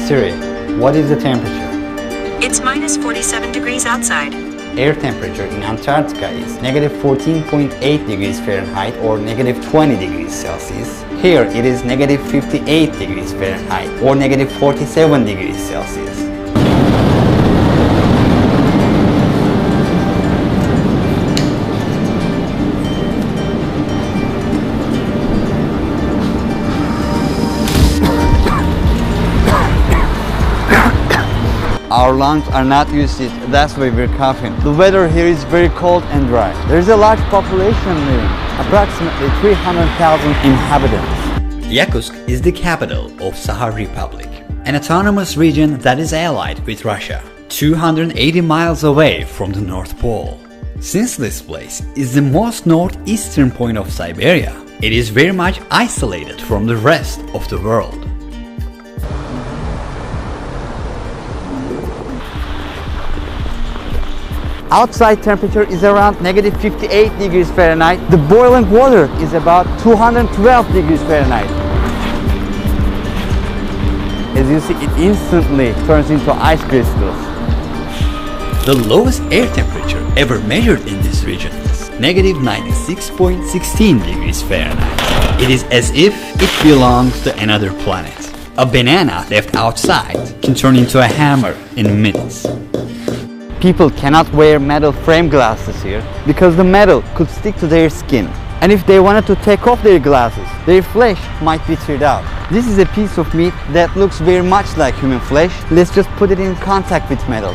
Siri, what is the temperature? It's minus 47 degrees outside. Air temperature in Antarctica is negative 14.8 degrees Fahrenheit or negative 20 degrees Celsius. Here it is negative 58 degrees Fahrenheit or negative 47 degrees Celsius. Our lungs are not used to it, that's why we're coughing. The weather here is very cold and dry. There is a large population living, approximately 300,000 inhabitants. Yakutsk is the capital of Sakha Republic, an autonomous region that is allied with Russia, 280 miles away from the North Pole. Since this place is the most northeastern point of Siberia, it is very much isolated from the rest of the world. Outside temperature is around negative 58 degrees Fahrenheit. The boiling water is about 212 degrees Fahrenheit. As you see, it instantly turns into ice crystals. The lowest air temperature ever measured in this region is negative 96.16 degrees Fahrenheit. It is as if it belongs to another planet. A banana left outside can turn into a hammer in minutes. People cannot wear metal frame glasses here because the metal could stick to their skin. And if they wanted to take off their glasses, their flesh might be teared out. This is a piece of meat that looks very much like human flesh. Let's just put it in contact with metal.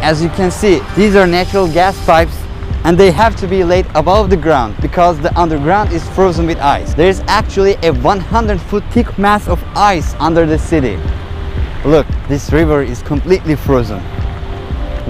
As you can see, these are natural gas pipes and they have to be laid above the ground because the underground is frozen with ice. There is actually a 100-foot thick mass of ice under the city. Look, this river is completely frozen.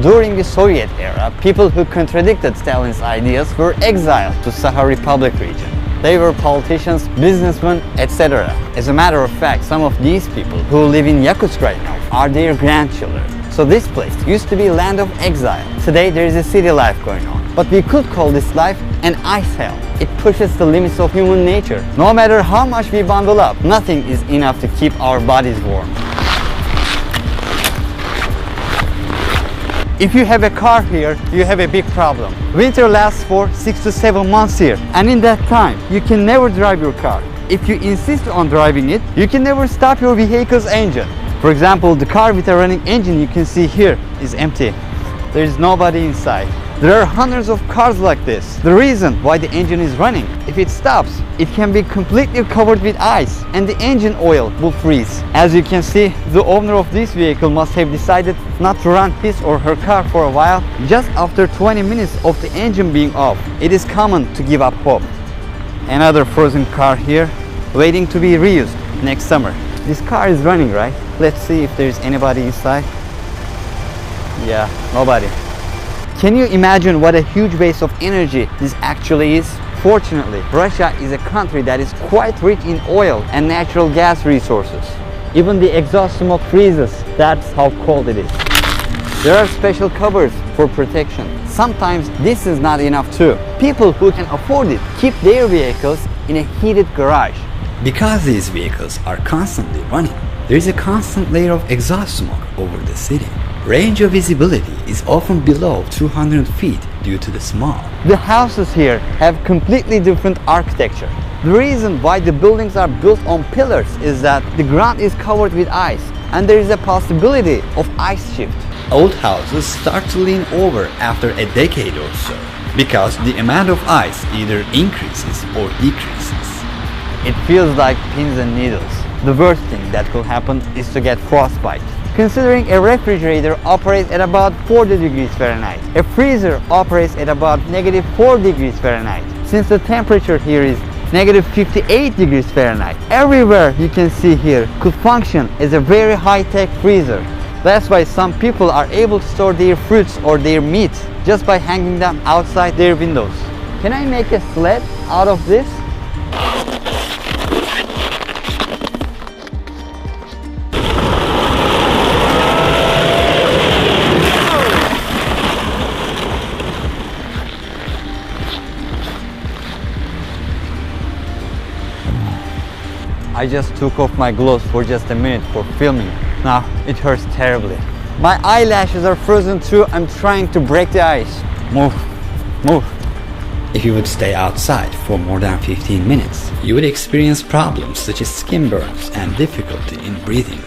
During the Soviet era, people who contradicted Stalin's ideas were exiled to Sakha Republic region. They were politicians, businessmen, etc. As a matter of fact, some of these people who live in Yakutsk right now are their grandchildren. So this place used to be land of exile. Today there is a city life going on. But we could call this life an ice hell. It pushes the limits of human nature. No matter how much we bundle up, nothing is enough to keep our bodies warm. If you have a car here, you have a big problem. Winter lasts for 6 to 7 months here, and in that time, you can never drive your car. If you insist on driving it, you can never stop your vehicle's engine. For example, the car with a running engine you can see here is empty. There is nobody inside. There are hundreds of cars like this. The reason why the engine is running, if it stops, it can be completely covered with ice and the engine oil will freeze. As you can see, the owner of this vehicle must have decided not to run his or her car for a while just after 20 minutes of the engine being off. It is common to give up hope. Another frozen car here, waiting to be reused next summer. This car is running, right? Let's see if there's anybody inside. Yeah, nobody. Can you imagine what a huge base of energy this actually is? Fortunately, Russia is a country that is quite rich in oil and natural gas resources. Even the exhaust smoke freezes. That's how cold it is. There are special covers for protection. Sometimes this is not enough too. People who can afford it keep their vehicles in a heated garage. Because these vehicles are constantly running, there is a constant layer of exhaust smoke over the city. Range of visibility is often below 200 feet due to the smog. The houses here have completely different architecture. The reason why the buildings are built on pillars is that the ground is covered with ice and there is a possibility of ice shift. Old houses start to lean over after a decade or so because the amount of ice either increases or decreases. It feels like pins and needles. The worst thing that could happen is to get frostbite. Considering a refrigerator operates at about 40 degrees Fahrenheit, a freezer operates at about negative 4 degrees Fahrenheit. Since the temperature here is negative 58 degrees Fahrenheit, everywhere you can see here could function as a very high-tech freezer. That's why some people are able to store their fruits or their meat just by hanging them outside their windows. Can I make a sled out of this? I just took off my gloves for just a minute for filming. Now it hurts terribly. My eyelashes are frozen too. I'm trying to break the ice. Move, move. If you would stay outside for more than 15 minutes, you would experience problems such as skin burns and difficulty in breathing.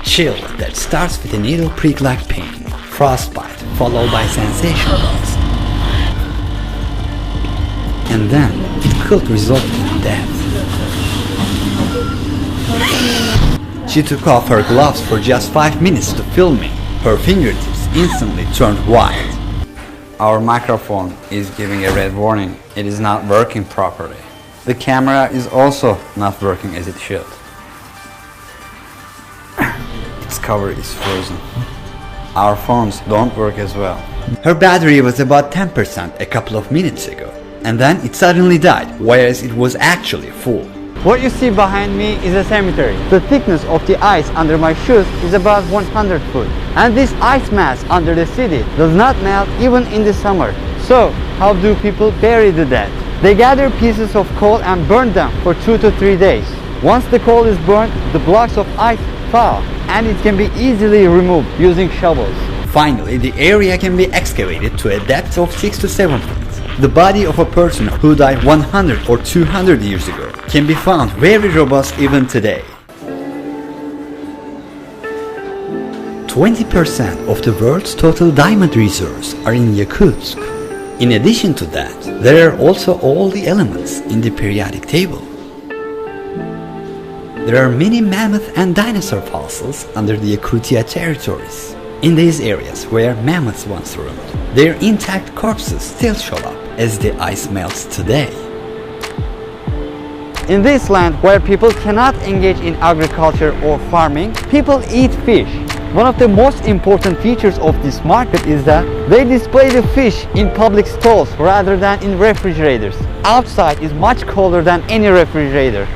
Chill that starts with a needle prick-like pain, frostbite followed by sensation loss, and then it could result in death. She took off her gloves for just 5 minutes to film me. Her fingertips instantly turned white. Our microphone is giving a red warning. It is not working properly. The camera is also not working as it should. Its cover is frozen. Our phones don't work as well. Her battery was about 10% a couple of minutes ago, and then it suddenly died, whereas it was actually full. What you see behind me is a cemetery. The thickness of the ice under my shoes is about 100 foot. And this ice mass under the city does not melt even in the summer. So, how do people bury the dead? They gather pieces of coal and burn them for 2 to 3 days. Once the coal is burned, the blocks of ice thaw, and it can be easily removed using shovels. Finally, the area can be excavated to a depth of 6 to 7 feet. The body of a person who died 100 or 200 years ago can be found very robust even today. 20% of the world's total diamond reserves are in Yakutsk. In addition to that, there are also all the elements in the periodic table. There are many mammoth and dinosaur fossils under the Yakutia territories. In these areas where mammoths once roamed, their intact corpses still show up as the ice melts today. In this land where people cannot engage in agriculture or farming, people eat fish. One of the most important features of this market is that they display the fish in public stalls rather than in refrigerators. Outside is much colder than any refrigerator.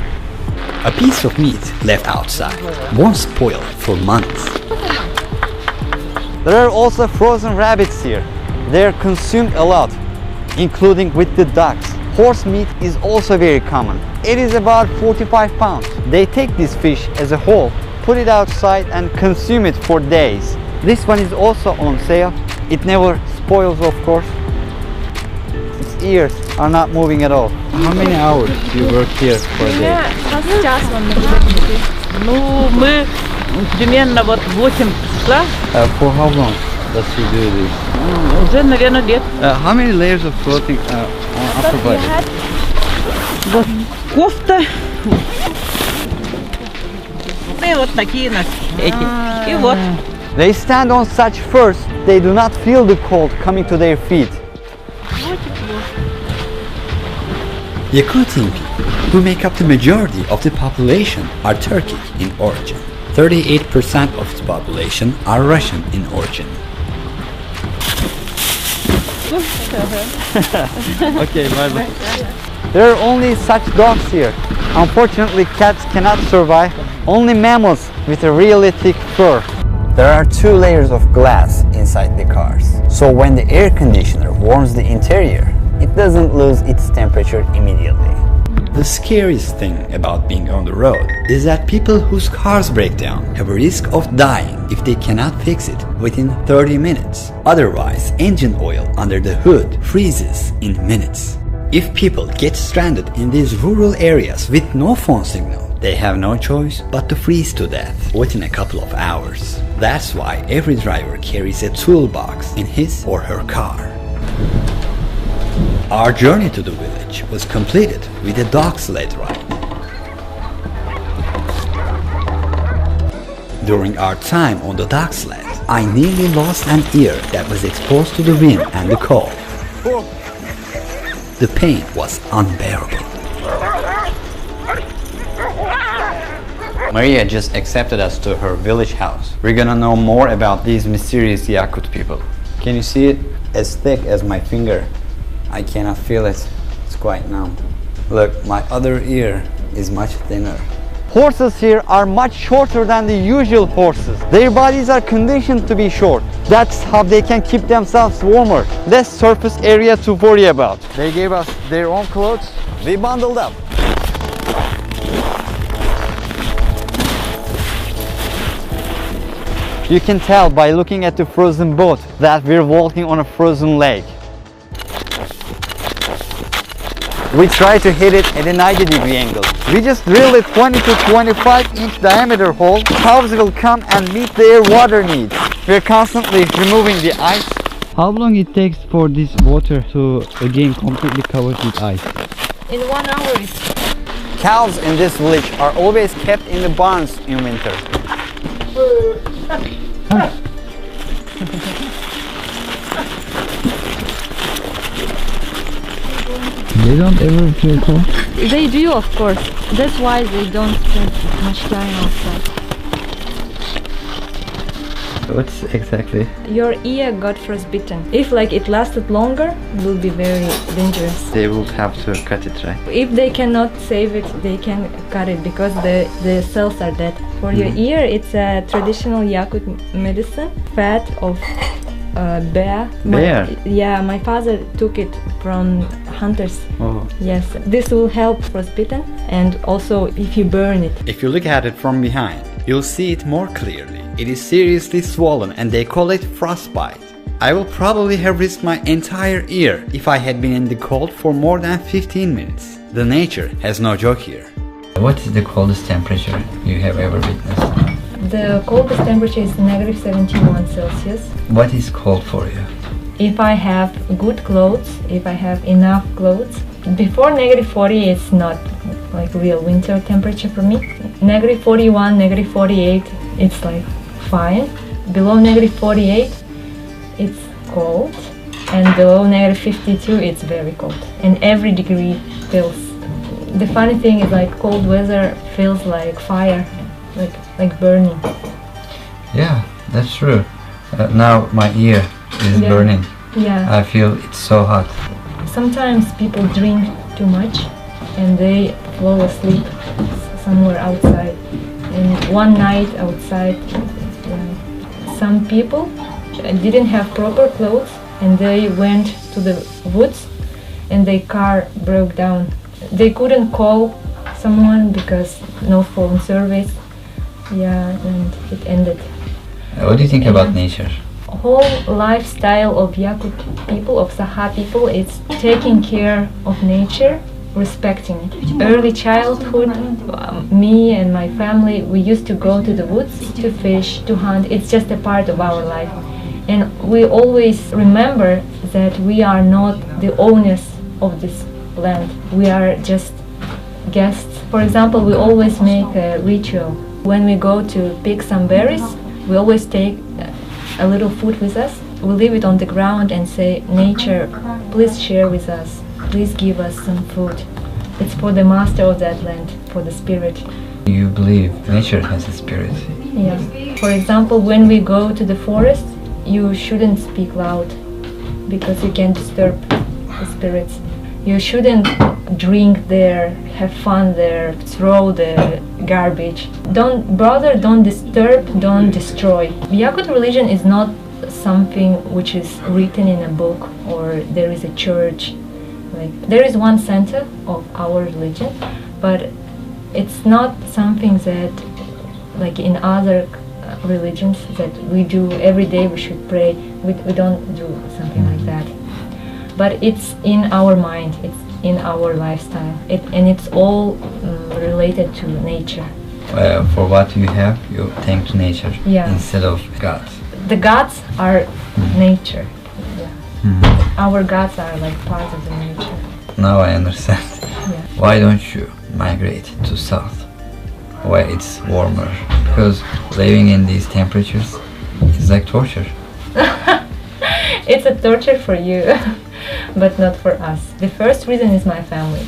A piece of meat left outside won't spoil for months. There are also frozen rabbits here. They are consumed a lot, including with the ducks. Horse meat is also very common. It is about 45 pounds. They take this fish as a whole, put it outside and consume it for days. This one is also on sale. It never spoils, of course. Its ears are not moving at all. How many hours do you work here for a day? Мы примерно вот 8 числа. For how long does she do this? Уже, наверное, лет. How many layers of clothing on upper body? Вот кофта. И вот такие нас эти. И вот. They stand on such first, they do not feel the cold coming to their feet. Yakutian people, who make up the majority of the population, are Turkic in origin. 38% of the population are Russian in origin. Okay, bye-bye. There are only such dogs here. Unfortunately, cats cannot survive. Only mammals with a really thick fur. There are 2 layers of glass inside the cars. So when the air conditioner warms the interior, it doesn't lose its temperature immediately. The scariest thing about being on the road is that people whose cars break down have a risk of dying if they cannot fix it within 30 minutes. Otherwise, engine oil under the hood freezes in minutes. If people get stranded in these rural areas with no phone signal, they have no choice but to freeze to death within a couple of hours. That's why every driver carries a toolbox in his or her car. Our journey to the village was completed with a dog sled ride. During our time on the dog sled, I nearly lost an ear that was exposed to the wind and the cold. The pain was unbearable. Maria just accepted us to her village house. We're gonna know more about these mysterious Yakut people. Can you see it? As thick as my finger. I cannot feel it. It's quite numb. Look, my other ear is much thinner. Horses here are much shorter than the usual horses. Their bodies are conditioned to be short. That's how they can keep themselves warmer. Less surface area to worry about. They gave us their own clothes. We bundled up. You can tell by looking at the frozen boat that we're walking on a frozen lake. We try to hit it at a 90-degree angle. We just drill a 20 to 25 inch diameter hole. Cows will come and meet their water needs. We're constantly removing the ice. How long it takes for this water to again completely covered with ice? In 1 hour it's Cows in this village are always kept in the barns in winter. They don't ever feel cold? They do, of course. That's why they don't spend much time outside. What's exactly? Your ear got frostbitten. If it lasted longer, it will be very dangerous. They will have to cut it, right? If they cannot save it, they can cut it because the cells are dead. For your ear, it's a traditional Yakut medicine, fat of bear. Bear? Yeah, my father took it from hunters. Oh. Yes, this will help frostbitten, and also if you burn it. If you look at it from behind, you'll see it more clearly. It is seriously swollen and they call it frostbite. I will probably have risked my entire ear if I had been in the cold for more than 15 minutes. The nature has no joke here. What is the coldest temperature you have ever witnessed? The coldest temperature is -71 Celsius. What is cold for you? If I have good clothes, if I have enough clothes, before -40 it's not real winter temperature for me. -41, -48 it's fine. Below -48 it's cold, and below -52 it's very cold, and every degree feels. The funny thing is cold weather feels like fire, like burning. Yeah, that's true. Now my ear is burning. Yeah. I feel it's so hot. Sometimes people drink too much and they fall asleep somewhere outside. And one night outside, some people didn't have proper clothes and they went to the woods and their car broke down. They couldn't call someone because no phone service. Yeah, and it ended. What do you think about nature? Whole lifestyle of Yakut people, of Saha people, it's taking care of nature, respecting it. Early childhood, me and my family, we used to go to the woods to fish, to hunt. It's just a part of our life. And we always remember that we are not the owners of this land. We are just guests. For example, we always make a ritual. When we go to pick some berries, we always take a little food with us. We leave it on the ground and say, nature, please share with us. Please give us some food. It's for the master of that land, for the spirit. You believe nature has a spirit? Yeah. For example, when we go to the forest, you shouldn't speak loud because you can disturb the spirits. You shouldn't drink there, have fun there, throw the garbage. Don't bother, don't disturb, don't destroy. Yakut religion is not something which is written in a book or there is a church. There is one center of our religion, but it's not something that in other religions that we do every day. We should pray. We don't do something like that. But it's in our mind, it's in our lifestyle, and it's all related to nature. For what you have, you thank to nature instead of God. The gods are nature. Yeah. Our gods are part of the nature. Now I understand. Yeah. Why don't you migrate to south, where it's warmer? Because living in these temperatures is like torture. It's a torture for you, but not for us. The first reason is my family.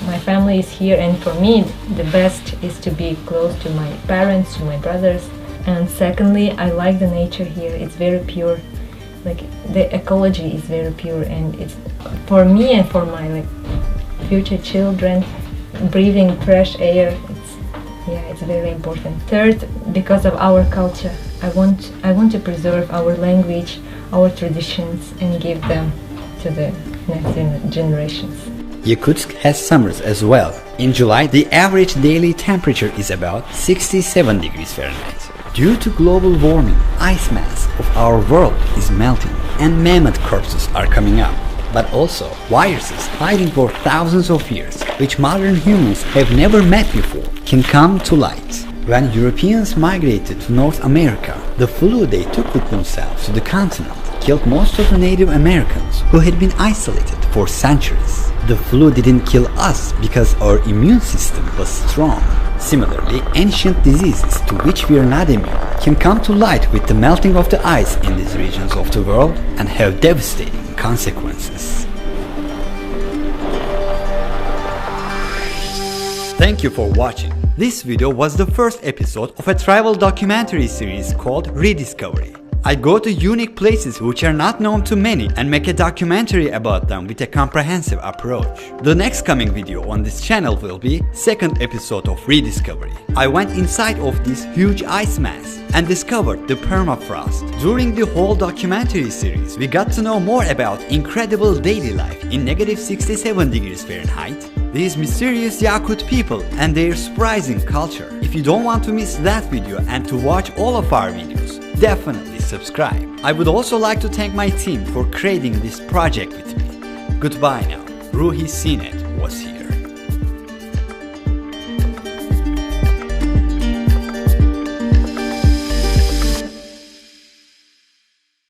My family is here, and for me the best is to be close to my parents, to my brothers. And secondly, I like the nature here. It's very pure. The ecology is very pure, and it's for me and for my future children, breathing fresh air. It's very important. Third, because of our culture, I want to preserve our language, our traditions, and give them to the next generations. Yakutsk has summers as well. In July, the average daily temperature is about 67 degrees Fahrenheit. Due to global warming, ice mass of our world is melting and mammoth corpses are coming up. But also viruses hiding for thousands of years, which modern humans have never met before, can come to light. When Europeans migrated to North America, the flu they took with themselves to the continent killed most of the Native Americans who had been isolated for centuries. The flu didn't kill us because our immune system was strong. Similarly, ancient diseases to which we are not immune can come to light with the melting of the ice in these regions of the world and have devastating consequences. Thank you for watching. This video was the first episode of a travel documentary series called Rediscovery. I go to unique places which are not known to many and make a documentary about them with a comprehensive approach. The next coming video on this channel will be second episode of Rediscovery. I went inside of this huge ice mass and discovered the permafrost. During the whole documentary series, we got to know more about incredible daily life in -67 degrees Fahrenheit, these mysterious Yakut people and their surprising culture. If you don't want to miss that video and to watch all of our videos, definitely subscribe. I would also like to thank my team for creating this project with me. Goodbye now. Ruhicenet was here.